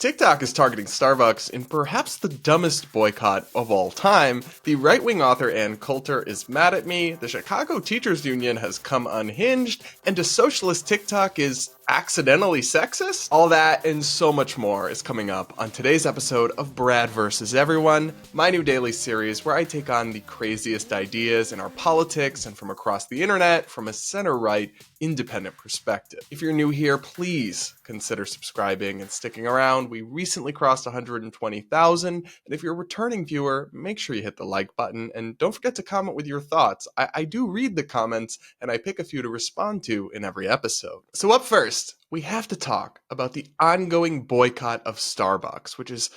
TikTok is targeting Starbucks in perhaps the dumbest boycott of all time. The right-wing author Ann Coulter is mad at me, the Chicago Teachers Union has come unhinged, and a socialist TikTok is accidentally sexist? All that and so much more is coming up on today's episode of Brad vs. Everyone, my new daily series where I take on the craziest ideas in our politics and from across the internet from a center-right, independent perspective. If you're new here, please consider subscribing and sticking around. We recently crossed 120,000, and if you're a returning viewer, make sure you hit the like button, and don't forget to comment with your thoughts. I do read the comments, and I pick a few to respond to in every episode. So up first, we have to talk about the ongoing boycott of Starbucks, which is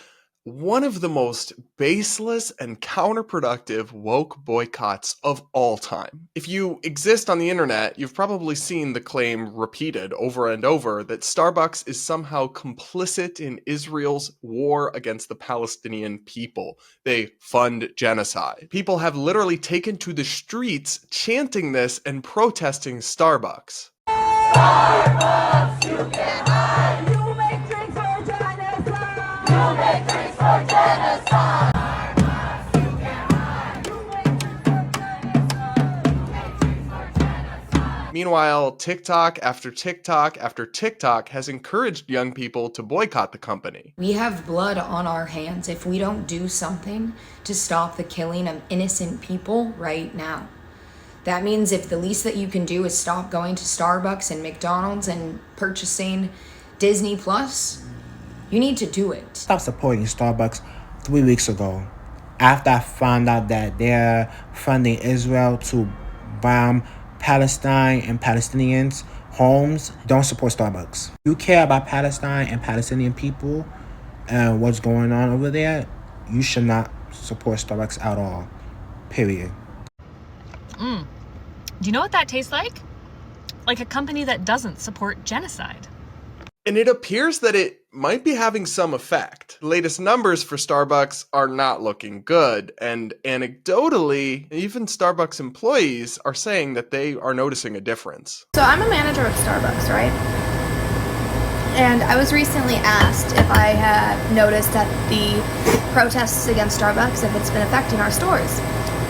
one of the most baseless and counterproductive woke boycotts of all time. If you exist on the internet, you've probably seen the claim repeated over and over that Starbucks is somehow complicit in Israel's war against the Palestinian people. They fund genocide. People have literally taken to the streets chanting this and protesting Starbucks. Starbucks, you can't hide. You make drinks for genocide. You make drinks for genocide. Starbucks, you can't hide. You make drinks for genocide. Meanwhile, TikTok after TikTok after TikTok has encouraged young people to boycott the company. We have blood on our hands if we don't do something to stop the killing of innocent people right now. That means if the least that you can do is stop going to Starbucks and McDonald's and purchasing Disney Plus, you need to do it. Stopped supporting Starbucks 3 weeks ago after I found out that they're funding Israel to bomb Palestine and Palestinians' homes. Don't support Starbucks. If you care about Palestine and Palestinian people and what's going on over there, you should not support Starbucks at all. Period. Do you know what that tastes like? Like a company that doesn't support genocide. And it appears that it might be having some effect. The latest numbers for Starbucks are not looking good, and anecdotally, even Starbucks employees are saying that they are noticing a difference. So I'm a manager at Starbucks, right? And I was recently asked if I had noticed that the protests against Starbucks, if it's been affecting our stores.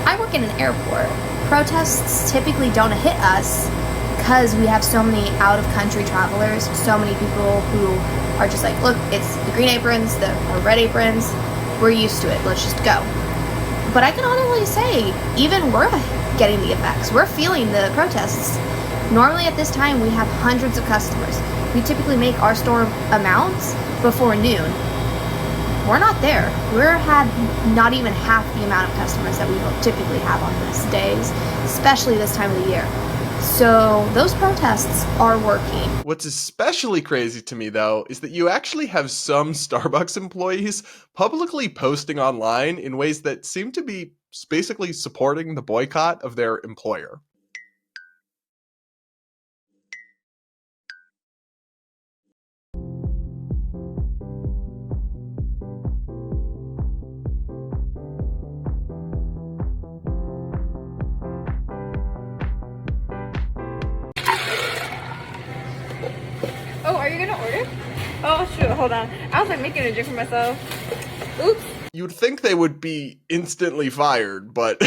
I work in an airport. Protests typically don't hit us because we have so many out-of-country travelers, so many people who are just like, look, it's the green aprons, the red aprons, we're used to it, let's just go. But I can honestly say, even we're getting the effects. We're feeling the protests. Normally at this time, we have hundreds of customers. We typically make our store amounts before noon. We're not there. We're had not even half the amount of customers that we typically have on these days, especially this time of the year. So those protests are working. What's especially crazy to me, though, is that you actually have some Starbucks employees publicly posting online in ways that seem to be basically supporting the boycott of their employer. Oh, are you gonna order? Oh shoot, hold on. I was like making a drink for myself. Oops. You'd think they would be instantly fired, but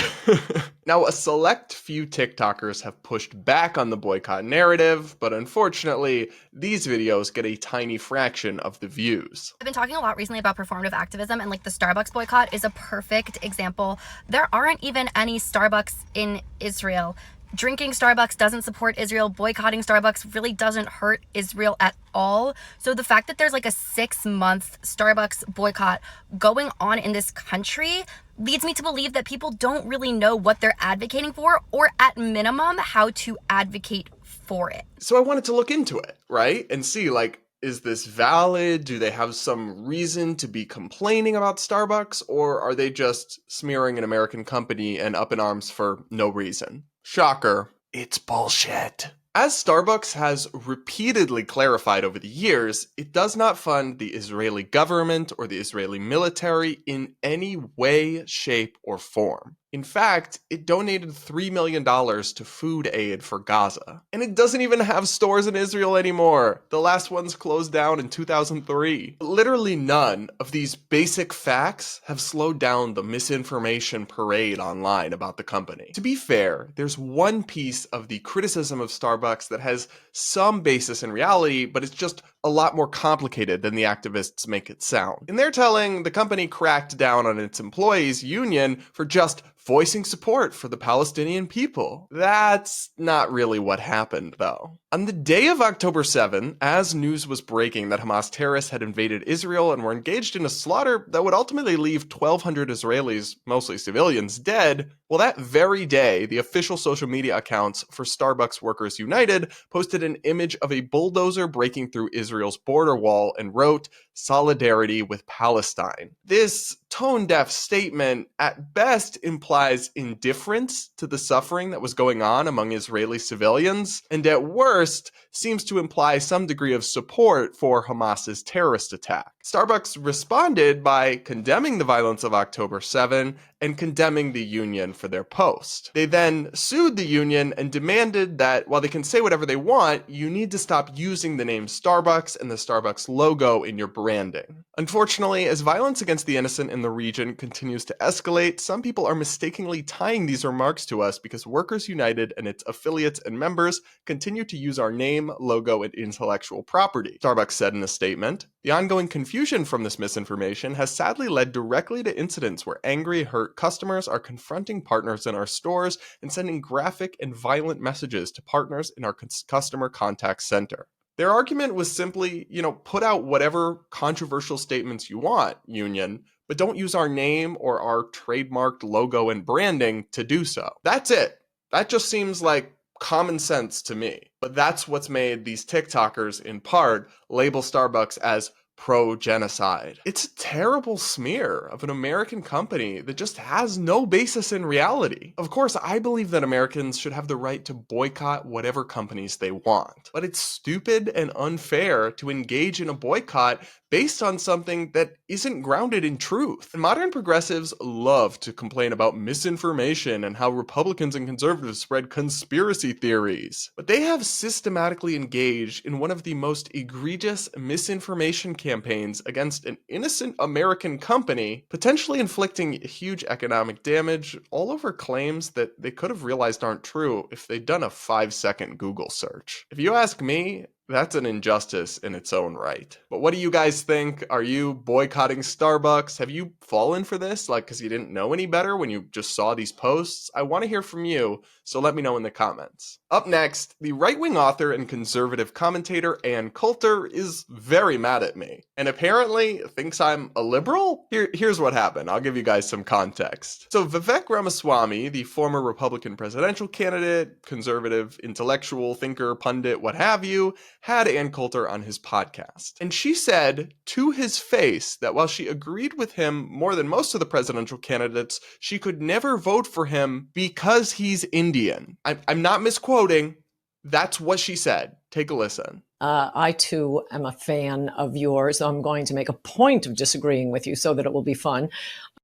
now a select few TikTokers have pushed back on the boycott narrative, but unfortunately, these videos get a tiny fraction of the views. I've been talking a lot recently about performative activism, and like the Starbucks boycott is a perfect example. There aren't even any Starbucks in Israel. Drinking Starbucks doesn't support Israel. Boycotting Starbucks really doesn't hurt Israel at all. So the fact that there's like a 6-month Starbucks boycott going on in this country leads me to believe that people don't really know what they're advocating for, or at minimum, how to advocate for it. So I wanted to look into it, right? And see, like, is this valid? Do they have some reason to be complaining about Starbucks? Or are they just smearing an American company and up in arms for no reason? Shocker, it's bullshit. As Starbucks has repeatedly clarified over the years, it does not fund the Israeli government or the Israeli military in any way, shape, or form. In fact, it donated $3 million to food aid for Gaza. And it doesn't even have stores in Israel anymore. The last ones closed down in 2003. Literally none of these basic facts have slowed down the misinformation parade online about the company. To be fair, there's one piece of the criticism of Starbucks that has some basis in reality, but it's just a lot more complicated than the activists make it sound. In their telling, the company cracked down on its employees' union for just voicing support for the Palestinian people. That's not really what happened, though. On the day of October 7, as news was breaking that Hamas terrorists had invaded Israel and were engaged in a slaughter that would ultimately leave 1,200 Israelis, mostly civilians, dead, well, that very day, the official social media accounts for Starbucks Workers United posted an image of a bulldozer breaking through Israel's border wall and wrote, "Solidarity with Palestine." This tone-deaf statement at best implies indifference to the suffering that was going on among Israeli civilians, and at worst seems to imply some degree of support for Hamas's terrorist attack. Starbucks responded by condemning the violence of October 7 and condemning the union for their post. They then sued the union and demanded that while they can say whatever they want, you need to stop using the name Starbucks and the Starbucks logo in your branding. Unfortunately, as violence against the innocent in the region continues to escalate, some people are mistakenly tying these remarks to us because Workers United and its affiliates and members continue to use our name, logo, and intellectual property. Starbucks said in a statement, "The ongoing confusion from this misinformation has sadly led directly to incidents where angry, hurt customers are confronting partners in our stores and sending graphic and violent messages to partners in our customer contact center." Their argument was simply, put out whatever controversial statements you want, union, but don't use our name or our trademarked logo and branding to do so. That's it. That just seems like common sense to me. But that's what's made these TikTokers, in part, label Starbucks as pro-genocide. It's a terrible smear of an American company that just has no basis in reality. Of course, I believe that Americans should have the right to boycott whatever companies they want, but it's stupid and unfair to engage in a boycott based on something that isn't grounded in truth. And modern progressives love to complain about misinformation and how Republicans and conservatives spread conspiracy theories, but they have systematically engaged in one of the most egregious misinformation campaigns against an innocent American company, potentially inflicting huge economic damage, all over claims that they could have realized aren't true if they'd done a 5-second Google search. If you ask me, that's an injustice in its own right. But what do you guys think? Are you boycotting Starbucks? Have you fallen for this? Because you didn't know any better when you just saw these posts? I want to hear from you, so let me know in the comments. Up next, the right-wing author and conservative commentator Ann Coulter is very mad at me, and apparently thinks I'm a liberal? Here's what happened. I'll give you guys some context. So Vivek Ramaswamy, the former Republican presidential candidate, conservative, intellectual, thinker, pundit, what have you, had Ann Coulter on his podcast. And she said to his face that while she agreed with him more than most of the presidential candidates, she could never vote for him because he's Indian. I'm not misquoting. That's what she said. Take a listen. I too am a fan of yours. I'm going to make a point of disagreeing with you so that it will be fun.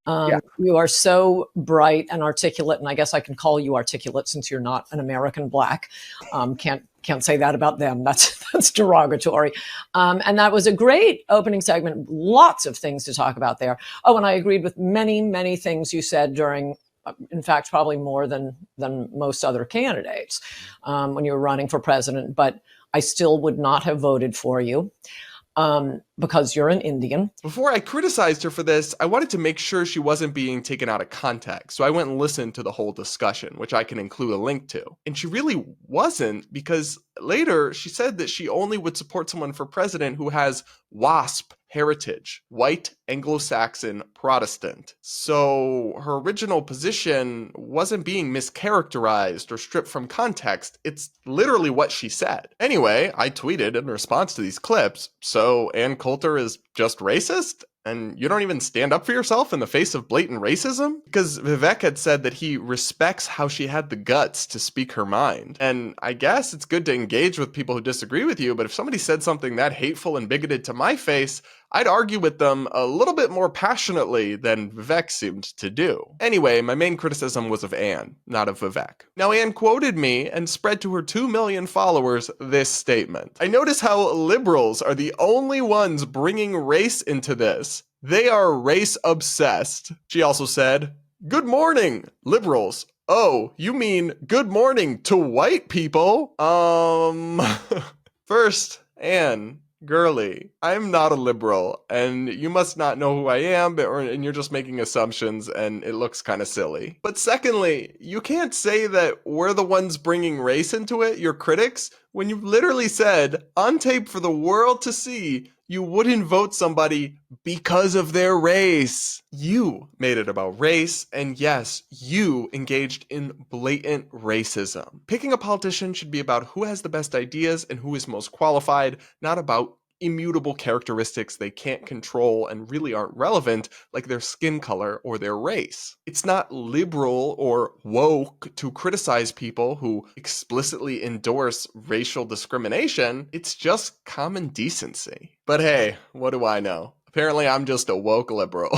You are so bright and articulate, and I guess I can call you articulate since you're not an American black. Can't say that about them. That's derogatory. And that was a great opening segment. Lots of things to talk about there. Oh, and I agreed with many, many things you said during, in fact, probably more than most other candidates when you were running for president. But I still would not have voted for you. Because you're an Indian. Before I criticized her for this, I wanted to make sure she wasn't being taken out of context, so I went and listened to the whole discussion, which I can include a link to. And she really wasn't, because later she said that she only would support someone for president who has WASP heritage, white Anglo-Saxon Protestant. So her original position wasn't being mischaracterized or stripped from context. It's literally what she said. Anyway, I tweeted in response to these clips, so Ann Coulter is just racist? And you don't even stand up for yourself in the face of blatant racism? Because Vivek had said that he respects how she had the guts to speak her mind. And I guess it's good to engage with people who disagree with you, but if somebody said something that hateful and bigoted to my face, I'd argue with them a little bit more passionately than Vivek seemed to do. Anyway, my main criticism was of Anne, not of Vivek. Now, Anne quoted me and spread to her 2 million followers this statement. I notice how liberals are the only ones bringing race into this. They are race obsessed. She also said, "Good morning, liberals. Oh, you mean good morning to white people?" First, Anne, girly, I'm not a liberal, and you must not know who I am, and you're just making assumptions, and it looks kind of silly. But secondly, you can't say that we're the ones bringing race into it, your critics, when you literally said, on tape for the world to see, you wouldn't vote somebody because of their race. You made it about race, and yes, you engaged in blatant racism. Picking a politician should be about who has the best ideas and who is most qualified, not about immutable characteristics they can't control and really aren't relevant, like their skin color or their race. It's not liberal or woke to criticize people who explicitly endorse racial discrimination. It's just common decency. But hey, what do I know? Apparently I'm just a woke liberal.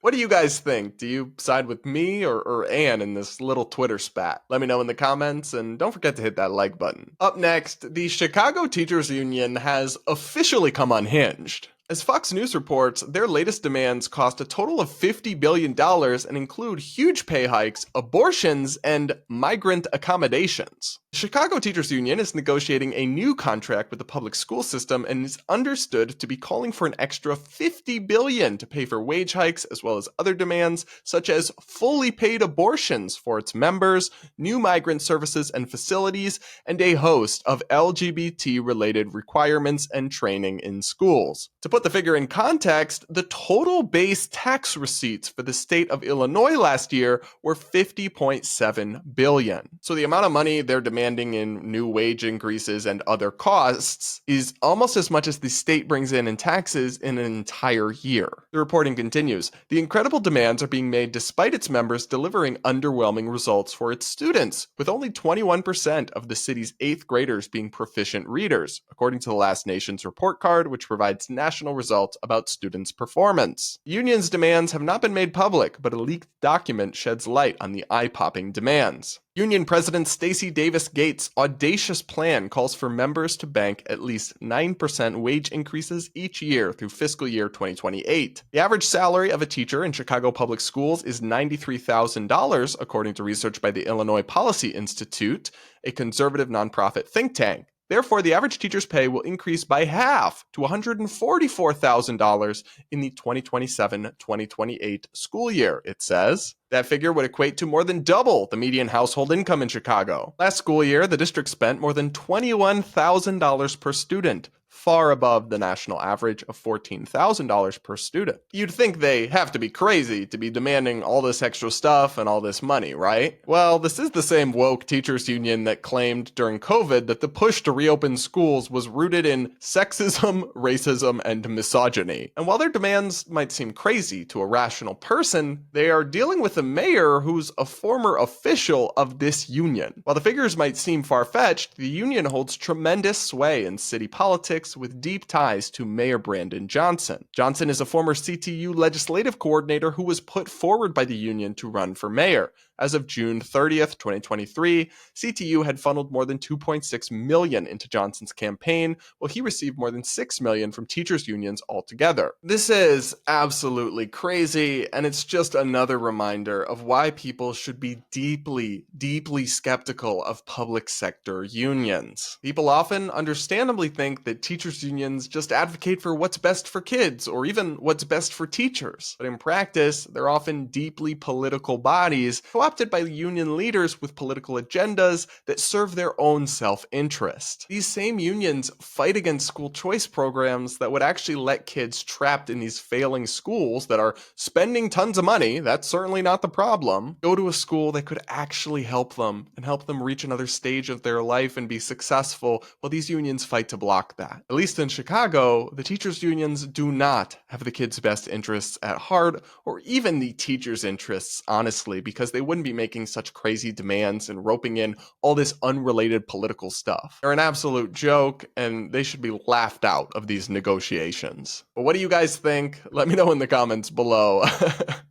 What do you guys think? Do you side with me or Anne in this little Twitter spat? Let me know in the comments, and don't forget to hit that like button. Up next, the Chicago Teachers Union has officially come unhinged. As Fox News reports, their latest demands cost a total of $50 billion and include huge pay hikes, abortions, and migrant accommodations. The Chicago Teachers Union is negotiating a new contract with the public school system and is understood to be calling for an extra $50 billion to pay for wage hikes as well as other demands such as fully paid abortions for its members, new migrant services and facilities, and a host of LGBT-related requirements and training in schools. To put the figure in context, the total base tax receipts for the state of Illinois last year were $50.7 billion. So the amount of money they're demanding in new wage increases and other costs is almost as much as the state brings in taxes in an entire year. The reporting continues. The incredible demands are being made despite its members delivering underwhelming results for its students, with only 21% of the city's 8th graders being proficient readers, according to the Last Nation's report card, which provides national results about students' performance. The union's demands have not been made public, but a leaked document sheds light on the eye-popping demands. Union President Stacey Davis Gates' audacious plan calls for members to bank at least 9% wage increases each year through fiscal year 2028. The average salary of a teacher in Chicago public schools is $93,000, according to research by the Illinois Policy Institute, a conservative nonprofit think tank. Therefore, the average teacher's pay will increase by half to $144,000 in the 2027-2028 school year, it says. That figure would equate to more than double the median household income in Chicago. Last school year, the district spent more than $21,000 per student, far above the national average of $14,000 per student. You'd think they have to be crazy to be demanding all this extra stuff and all this money, right? Well, this is the same woke teachers union that claimed during COVID that the push to reopen schools was rooted in sexism, racism, and misogyny. And while their demands might seem crazy to a rational person, they are dealing with a mayor who's a former official of this union. While the figures might seem far-fetched, the union holds tremendous sway in city politics with deep ties to Mayor Brandon Johnson. Johnson is a former CTU legislative coordinator who was put forward by the union to run for mayor. As of June 30th, 2023, CTU had funneled more than $2.6 million into Johnson's campaign, while he received more than $6 million from teachers' unions altogether. This is absolutely crazy, and it's just another reminder of why people should be deeply, deeply skeptical of public sector unions. People often understandably think that teachers' unions just advocate for what's best for kids, or even what's best for teachers. But in practice, they're often deeply political bodies co-opted by union leaders with political agendas that serve their own self-interest. These same unions fight against school choice programs that would actually let kids trapped in these failing schools that are spending tons of money, that's certainly not the problem, go to a school that could actually help them and help them reach another stage of their life and be successful, while these unions fight to block that. At least in Chicago, the teachers' unions do not have the kids' best interests at heart, or even the teachers' interests, honestly, because they wouldn't wouldn't be making such crazy demands and roping in all this unrelated political stuff. They're an absolute joke, and they should be laughed out of these negotiations. But what do you guys think? Let me know in the comments below.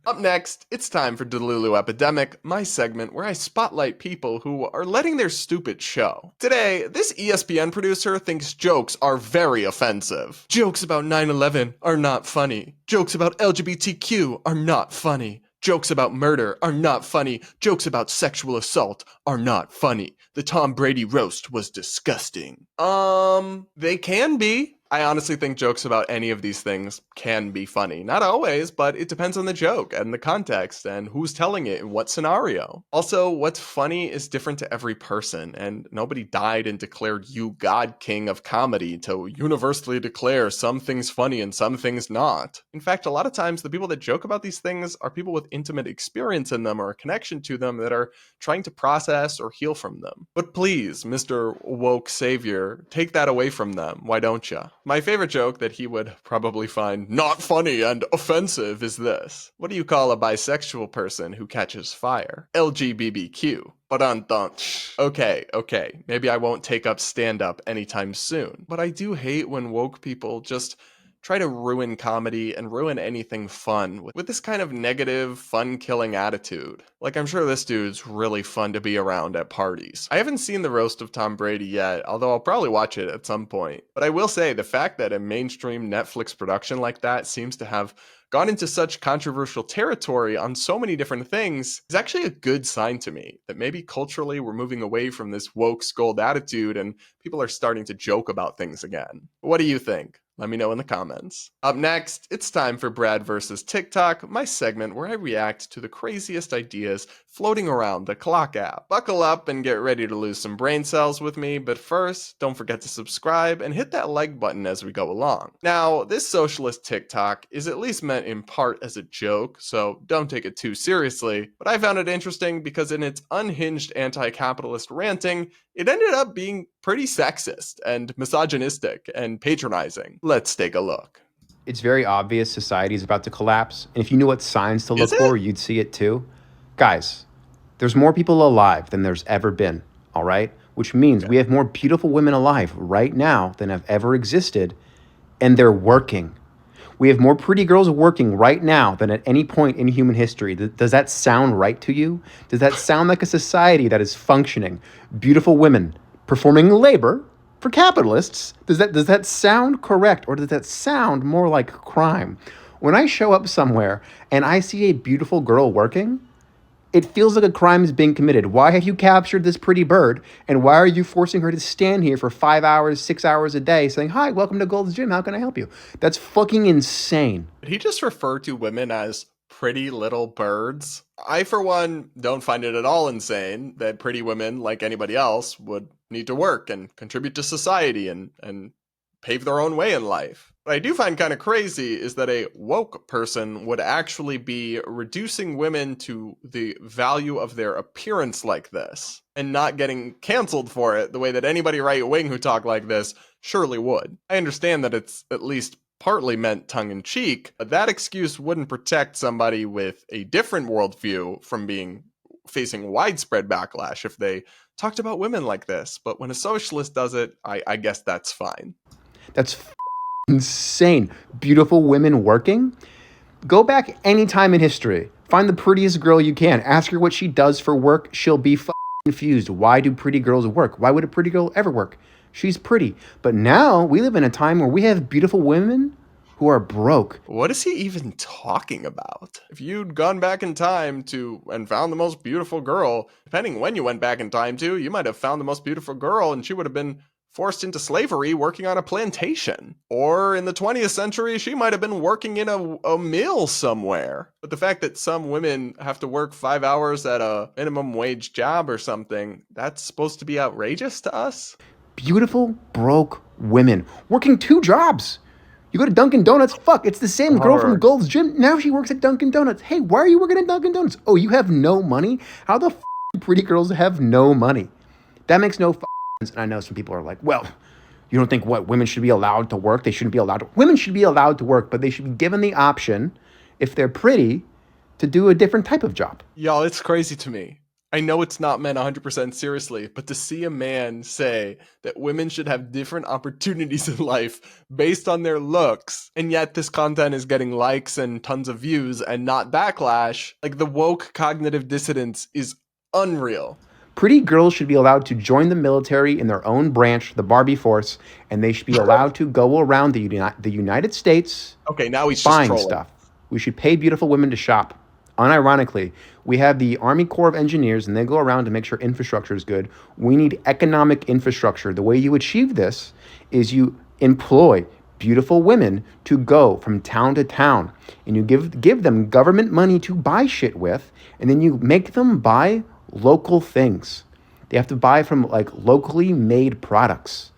Up next, it's time for DELULU Epidemic, my segment where I spotlight people who are letting their stupid show. Today, this ESPN producer thinks jokes are very offensive. Jokes about 9/11 are not funny. Jokes about LGBTQ are not funny. Jokes about murder are not funny. Jokes about sexual assault are not funny. The Tom Brady roast was disgusting. They can be. I honestly think jokes about any of these things can be funny. Not always, but it depends on the joke and the context and who's telling it in what scenario. Also, what's funny is different to every person, and nobody died and declared you God King of comedy to universally declare some things funny and some things not. In fact, a lot of times the people that joke about these things are people with intimate experience in them or a connection to them that are trying to process or heal from them. But please, Mr. Woke Savior, take that away from them. Why don't you? My favorite joke that he would probably find not funny and offensive is this. What do you call a bisexual person who catches fire? LGBTQ. Okay, maybe I won't take up stand-up anytime soon. But I do hate when woke people just try to ruin comedy and ruin anything fun with this kind of negative, fun-killing attitude. Like, I'm sure this dude's really fun to be around at parties. I haven't seen the roast of Tom Brady yet, although I'll probably watch it at some point. But I will say, the fact that a mainstream Netflix production like that seems to have gone into such controversial territory on so many different things is actually a good sign to me that maybe culturally we're moving away from this woke scold attitude and people are starting to joke about things again. What do you think? Let me know in the comments. Up next, it's time for Brad vs. TikTok, my segment where I react to the craziest ideas floating around the Clock app. Buckle up and get ready to lose some brain cells with me, but first, don't forget to subscribe and hit that like button as we go along. Now, this socialist TikTok is at least meant in part as a joke, so don't take it too seriously, but I found it interesting because in its unhinged anti-capitalist ranting, it ended up being pretty sexist and misogynistic and patronizing. Let's take a look. It's very obvious society is about to collapse, and if you knew what signs to look for, you'd see it too. Guys, there's more people alive than there's ever been, all right? Which means we have more beautiful women alive right now than have ever existed, and they're working. We have more pretty girls working right now than at any point in human history. Does that sound right to you? Does that sound like a society that is functioning? Beautiful women performing labor for capitalists? Does that sound correct, or does that sound more like crime? When I show up somewhere and I see a beautiful girl working, it feels like a crime is being committed. Why have you captured this pretty bird? And why are you forcing her to stand here for 5 hours, 6 hours a day saying, "Hi, welcome to Gold's Gym. How can I help you?" That's fucking insane. Did he just refer to women as pretty little birds? I, for one, don't find it at all insane that pretty women, like anybody else, would need to work and contribute to society and pave their own way in life. What I do find kind of crazy is that a woke person would actually be reducing women to the value of their appearance like this and not getting canceled for it the way that anybody right-wing who talk like this surely would. I understand that it's at least partly meant tongue-in-cheek, but that excuse wouldn't protect somebody with a different worldview from facing widespread backlash if they talked about women like this. But when a socialist does it, I guess that's fine. That's insane. Beautiful women working? Go back any time in history. Find the prettiest girl you can. Ask her what she does for work. She'll be confused. Why do pretty girls work? Why would a pretty girl ever work? She's pretty. But now we live in a time where we have beautiful women who are broke. What is he even talking about? If you'd gone back in time and found the most beautiful girl, depending when you went back in time to, you might have found the most beautiful girl and she would have been forced into slavery working on a plantation. Or in the 20th century, she might have been working in a mill somewhere. But the fact that some women have to work 5 hours at a minimum wage job or something, that's supposed to be outrageous to us? Beautiful, broke women working 2 jobs. You go to Dunkin' Donuts, fuck, it's the same girl from Gold's Gym. Now she works at Dunkin' Donuts. Hey, why are you working at Dunkin' Donuts? Oh, you have no money? How the do pretty girls have no money? That makes no sense. And I know some people are like, well, you don't think women should be allowed to work? They shouldn't be allowed to. Women should be allowed to work, but they should be given the option, if they're pretty, to do a different type of job. Y'all, it's crazy to me. I know it's not meant 100% seriously, but to see a man say that women should have different opportunities in life based on their looks, and yet this content is getting likes and tons of views and not backlash, like the woke cognitive dissonance is unreal. Pretty girls should be allowed to join the military in their own branch, the Barbie Force, and they should be allowed to go around the United States Okay, now he's just buying trolling. stuff. We should pay beautiful women to shop. Unironically, we have the Army Corps of Engineers, and they go around to make sure infrastructure is good. We need economic infrastructure. The way you achieve this is you employ beautiful women to go from town to town, and you give them government money to buy shit with, and then you make them buy local things. They have to buy from like locally made products,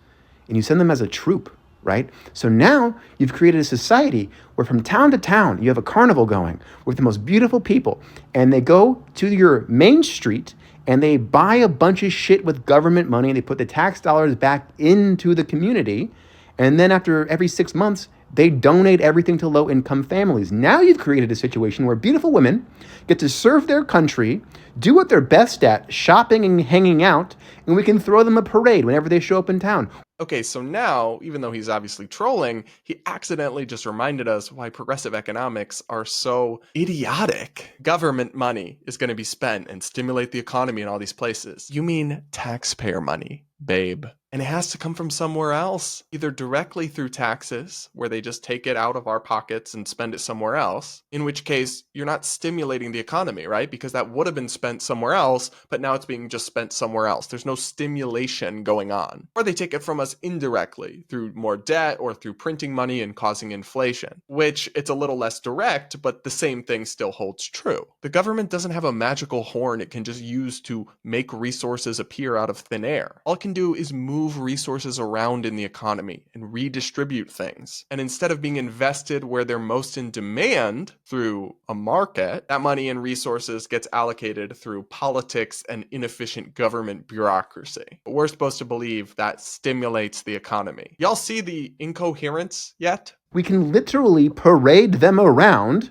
and you send them as a troop, right? So now you've created a society where from town to town, you have a carnival going with the most beautiful people, and they go to your main street and they buy a bunch of shit with government money, and they put the tax dollars back into the community. And then after every 6 months, they donate everything to low-income families. Now you've created a situation where beautiful women get to serve their country, do what they're best at, shopping and hanging out, and we can throw them a parade whenever they show up in town. Okay, so now, even though he's obviously trolling, he accidentally just reminded us why progressive economics are so idiotic. Government money is going to be spent and stimulate the economy in all these places. You mean taxpayer money, babe. And it has to come from somewhere else, either directly through taxes, where they just take it out of our pockets and spend it somewhere else, in which case you're not stimulating the economy, right? Because that would have been spent somewhere else, but now it's being just spent somewhere else. There's no stimulation going on. Or they take it from us indirectly through more debt or through printing money and causing inflation, which it's a little less direct, but the same thing still holds true. The government doesn't have a magical horn it can just use to make resources appear out of thin air. All it can do is move resources around in the economy and redistribute things. And instead of being invested where they're most in demand through a market, that money and resources gets allocated through politics and inefficient government bureaucracy. But we're supposed to believe that stimulates the economy. Y'all see the incoherence yet? We can literally parade them around,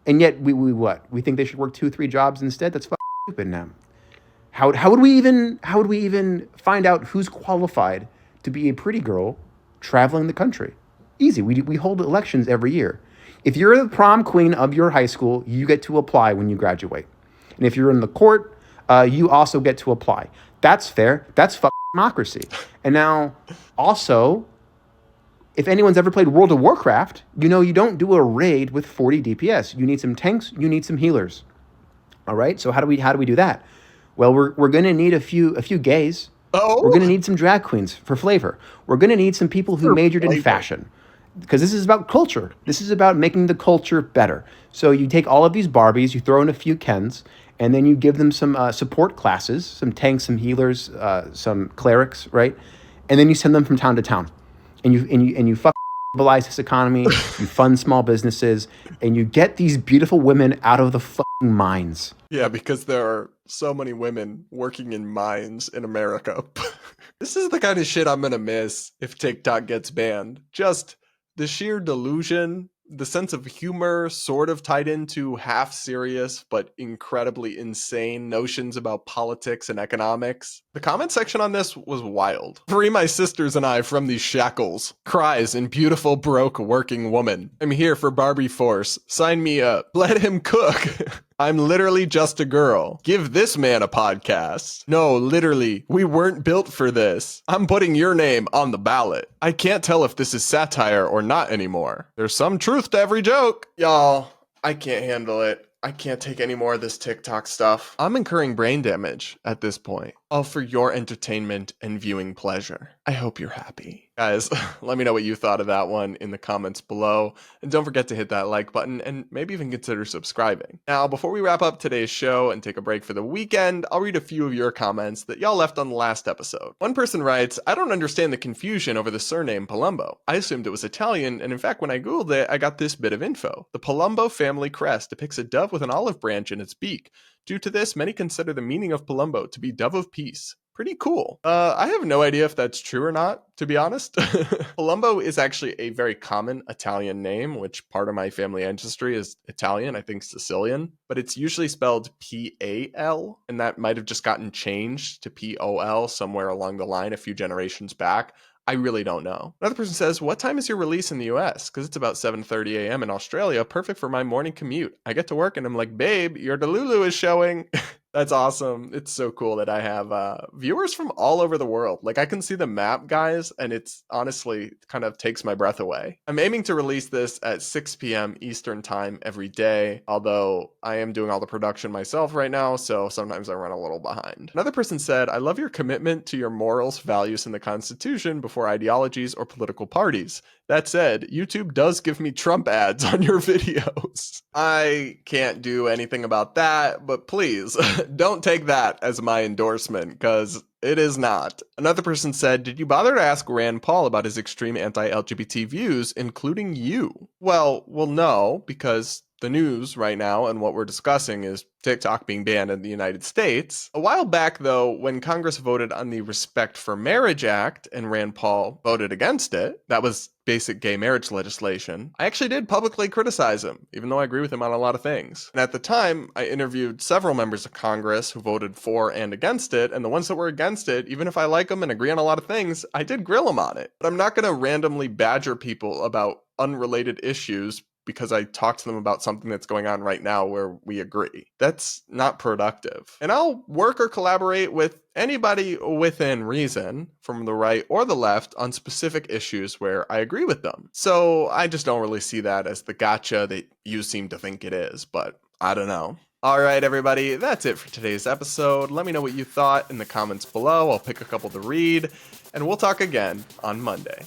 and yet we what? We think they should work 2-3 jobs instead? That's stupid now. How would we even find out who's qualified to be a pretty girl traveling the country? Easy. We hold elections every year. If you're the prom queen of your high school, you get to apply when you graduate. And if you're in the court, you also get to apply. That's fair. That's democracy. And now, also, if anyone's ever played World of Warcraft, you know you don't do a raid with 40 DPS. You need some tanks. You need some healers. All right. So how do we do that? Well, we're going to need a few gays. Oh. We're going to need some drag queens for flavor. We're going to need some people who majored in fashion, because this is about culture. This is about making the culture better. So you take all of these Barbies, you throw in a few Kens, and then you give them some support classes, some tanks, some healers, some clerics, right? And then you send them from town to town, and you stabilize this economy. You fund small businesses, and you get these beautiful women out of the mines. Yeah, because there are so many women working in mines in America. This is the kind of shit I'm gonna miss if TikTok gets banned. Just the sheer delusion, the sense of humor sort of tied into half serious but incredibly insane notions about politics and economics. The comment section on this was wild. Free my sisters and I from these shackles. Cries in beautiful broke working woman. I'm here for Barbie Force. Sign me up. Let him cook. I'm literally just a girl. Give this man a podcast. No, literally, we weren't built for this. I'm putting your name on the ballot. I can't tell if this is satire or not anymore. There's some truth to every joke. Y'all, I can't handle it. I can't take any more of this TikTok stuff. I'm incurring brain damage at this point, all for your entertainment and viewing pleasure. I hope you're happy. Guys, let me know what you thought of that one in the comments below. And don't forget to hit that like button and maybe even consider subscribing. Now, before we wrap up today's show and take a break for the weekend, I'll read a few of your comments that y'all left on the last episode. One person writes, I don't understand the confusion over the surname Polumbo. I assumed it was Italian, and in fact, when I Googled it, I got this bit of info. The Polumbo family crest depicts a dove with an olive branch in its beak. Due to this, many consider the meaning of Polumbo to be dove of peace. pretty cool. I have no idea if that's true or not, to be honest. Polumbo is actually a very common Italian name, which part of my family ancestry is Italian, I think Sicilian, but it's usually spelled P-A-L, and that might have just gotten changed to P-O-L somewhere along the line a few generations back. I really don't know. Another person says, what time is your release in the US? Because it's about 7:30 a.m. in Australia, perfect for my morning commute. I get to work and I'm like, babe, your DELULU is showing. That's awesome. It's so cool that I have viewers from all over the world. Like, I can see the map, guys, and it's honestly kind of takes my breath away. I'm aiming to release this at 6 p.m. Eastern time every day, although I am doing all the production myself right now, so sometimes I run a little behind. Another person said, I love your commitment to your morals, values, and the Constitution before ideologies or political parties. That said, YouTube does give me Trump ads on your videos. I can't do anything about that, but please don't take that as my endorsement, because it is not. Another person said, did you bother to ask Rand Paul about his extreme anti-LGBT views, including you? Well, no, because the news right now and what we're discussing is TikTok being banned in the United States. A while back, though, when Congress voted on the Respect for Marriage Act and Rand Paul voted against it, that was basic gay marriage legislation, I actually did publicly criticize him, even though I agree with him on a lot of things. And at the time, I interviewed several members of Congress who voted for and against it, and the ones that were against it, even if I like them and agree on a lot of things, I did grill them on it. But I'm not going to randomly badger people about unrelated issues because I talked to them about something that's going on right now where we agree. That's not productive. And I'll work or collaborate with anybody within reason, from the right or the left, on specific issues where I agree with them. So I just don't really see that as the gotcha that you seem to think it is, but I don't know. All right, everybody, that's it for today's episode. Let me know what you thought in the comments below. I'll pick a couple to read, and we'll talk again on Monday.